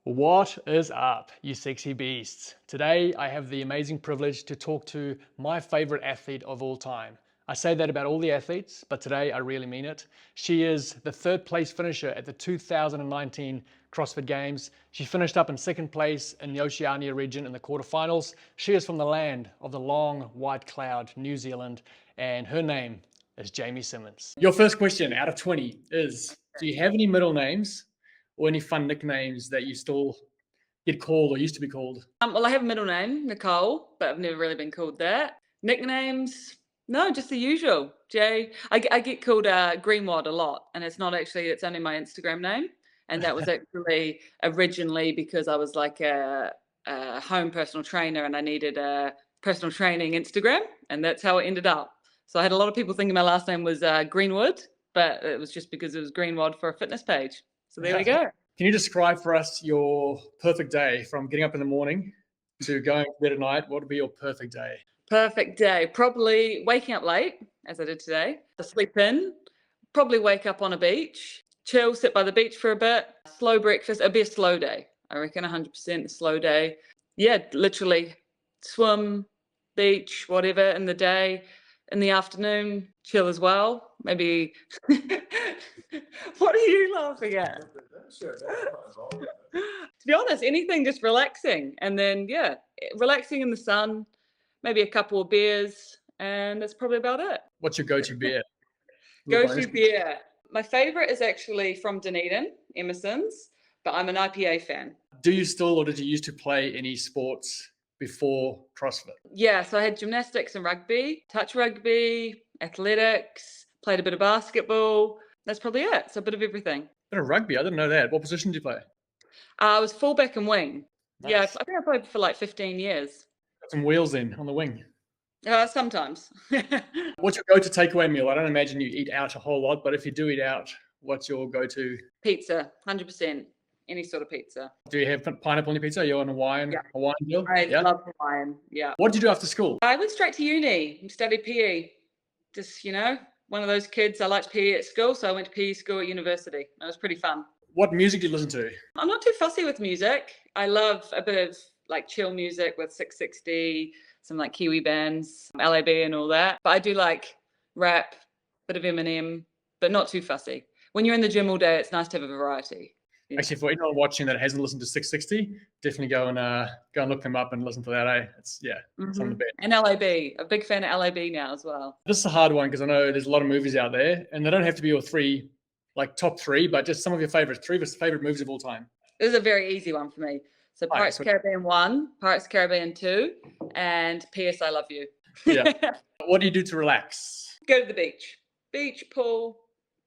What is up, you sexy beasts? Today, I have the amazing privilege to talk to my favorite athlete of all time. I say that about all the athletes, but today I really mean it. She is the third place finisher at the 2019 CrossFit Games. She finished up in second place in the Oceania region in the quarterfinals. She is from the land of the long white cloud, New Zealand, and her name is Jamie Simmonds. Your first question out of 20 is, do you have any middle names or any fun nicknames that you still get called or used to be called? Well, I have a middle name, Nicole, but I've never really been called that. Nicknames, no, just the usual. I get called Greenwad a lot, and it's not actually, it's only my Instagram name. And that was actually originally because I was like a home personal trainer and I needed a personal training Instagram, and that's how it ended up. So I had a lot of people thinking my last name was Greenwood, but it was just because it was Greenwad for a fitness page. So there we go. Can you describe for us your perfect day from getting up in the morning to going to bed at night? What would be your perfect day? Perfect day. Probably waking up late, as I did today, to sleep in, probably wake up on a beach, chill, sit by the beach for a bit, slow breakfast. It'll be a slow day. I reckon 100% a slow day. Yeah, literally swim, beach, whatever in the day. In the afternoon, chill as well. Maybe. What are you laughing at? To be honest, anything just relaxing. And then, yeah, relaxing in the sun, maybe a couple of beers, and that's probably about it. What's your go-to beer? Go-to beer. My favorite is actually from Dunedin, Emerson's, but I'm an IPA fan. Do you still or did you used to play any sports before CrossFit? Yeah, so I had gymnastics and rugby, touch rugby, athletics, played a bit of basketball. That's probably it. So a bit of everything. Bit of rugby, I didn't know that. What position did you play? I was fullback and wing. Nice. Yeah, I think I played for like 15 years. Got some wheels in on the wing. Sometimes. What's your go-to takeaway meal? I don't imagine you eat out a whole lot, but if you do eat out, what's your go-to? Pizza, 100%. Any sort of pizza. Do you have pineapple on your pizza? Are you on a Hawaiian deal? I love Hawaiian, yeah. What did you do after school? I went straight to uni, studied PE. Just, one of those kids, I liked PE at school, so I went to PE school at university. It was pretty fun. What music do you listen to? I'm not too fussy with music. I love a bit of like chill music with 660, some like Kiwi bands, LAB and all that. But I do like rap, bit of Eminem, but not too fussy. When you're in the gym all day, it's nice to have a variety. Yeah. Actually, for anyone watching that hasn't listened to 660, definitely go and look them up and listen to that. It's some of the best. And LAB, a big fan of LAB now as well. This is a hard one because I know there's a lot of movies out there, and they don't have to be your three, like top three, but just some of your favorites. Three of your favorite movies of all time. This is a very easy one for me. So Pirates of the Caribbean 1, Pirates of the Caribbean 2, and P.S. I Love You. Yeah. What do you do to relax? Go to the beach. Beach, pool,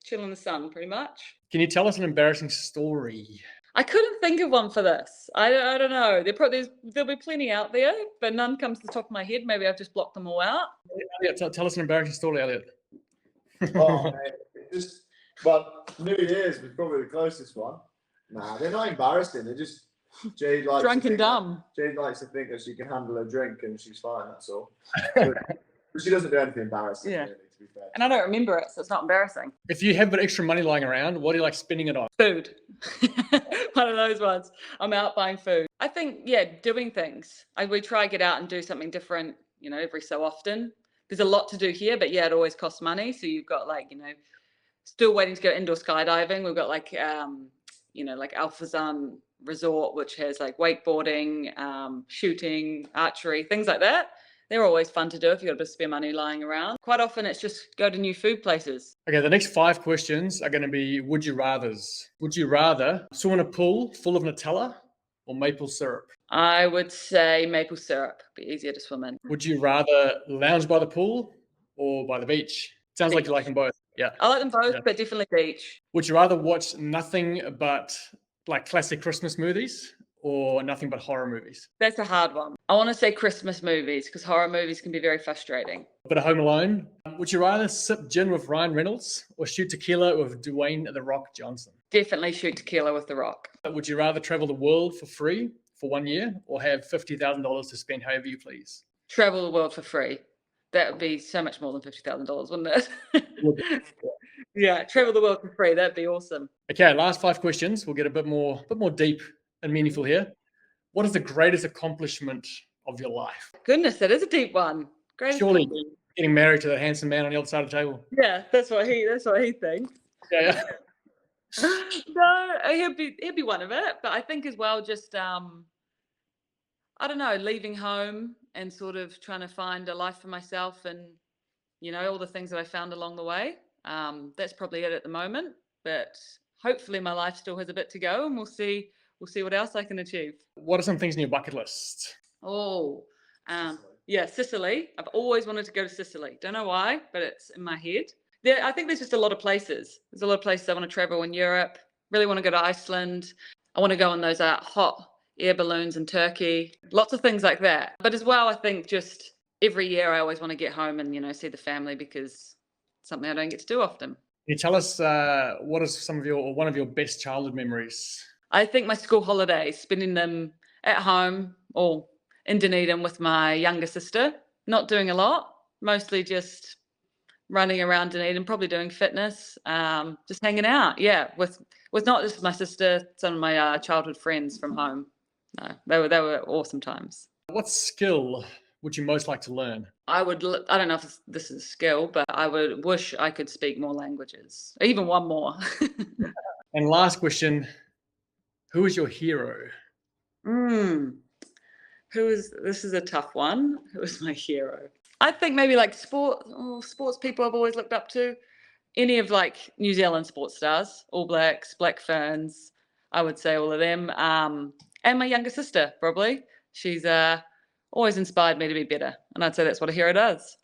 chill in the sun, pretty much. Can you tell us an embarrassing story? I couldn't think of one for this. I don't know. There'll be plenty out there, but none comes to the top of my head. Maybe I've just blocked them all out. Elliot, tell us an embarrassing story, Elliot. Oh, man. New Year's was probably the closest one. Nah, they're not embarrassing. They're just Jade likes drunk and dumb. Jade likes to think that she can handle a drink and she's fine. That's all. But she doesn't do anything embarrassing. Yeah. Really, to be fair. And I don't remember it, so it's not embarrassing. If you have a bit extra money lying around, what do you like spending it on? Food. One of those ones. I'm out buying food. I think, doing things. We try to get out and do something different, every so often. There's a lot to do here, but it always costs money. So you've got still waiting to go indoor skydiving. We've got like Alphazan Resort, which has like wakeboarding, shooting, archery, things like that. They're always fun to do if you've got a bit of spare money lying around. Quite often it's just go to new food places. Okay, the next 5 questions are going to be would you rathers. Would you rather swim in a pool full of Nutella or maple syrup? I would say maple syrup. Be easier to swim in. Would you rather lounge by the pool or by the beach? Sounds like you like them both. Yeah. I like them both, but definitely beach. Would you rather watch nothing but like classic Christmas movies or nothing but horror movies? That's a hard one. I want to say Christmas movies because horror movies can be very frustrating. A bit of Home Alone. Would you rather sip gin with Ryan Reynolds or shoot tequila with Dwayne The Rock Johnson? Definitely shoot tequila with The Rock. Would you rather travel the world for free for 1 year or have $50,000 to spend however you please? Travel the world for free. That would be so much more than $50,000, wouldn't it? Yeah, travel the world for free. That'd be awesome. Okay, last 5 questions. We'll get a bit more deep and meaningful here. What is the greatest accomplishment of your life? Goodness, that is a deep one. Great. Surely getting married to that handsome man on the other side of the table. Yeah, that's what he thinks. Yeah. No, he'd be one of it. But I think as well, just I don't know, leaving home and sort of trying to find a life for myself, and all the things that I found along the way. That's probably it at the moment. But hopefully, my life still has a bit to go, and we'll see what else I can achieve. What are some things on your bucket list? Oh, yeah, Sicily. I've always wanted to go to Sicily. Don't know why, but it's in my head. I think there's just a lot of places. There's a lot of places I want to travel in Europe. Really want to go to Iceland. I want to go on those hot air balloons in Turkey. Lots of things like that. But as well, I think just every year I always want to get home and see the family, because it's something I don't get to do often. Can you tell us what is one of your best childhood memories? I think my school holidays, spending them at home or in Dunedin with my younger sister, not doing a lot, mostly just running around Dunedin, probably doing fitness, just hanging out. Yeah, with not just my sister, some of my childhood friends from home. No, they were awesome times. What skill would you most like to learn? I don't know if this is a skill, but I would wish I could speak more languages, even one more. And last question, who is your hero? This is a tough one. Who is my hero? I think maybe like sports people I've always looked up to. Any of like New Zealand sports stars, All Blacks, Black Ferns, I would say all of them. And my younger sister, probably. She's always inspired me to be better. And I'd say that's what a hero does.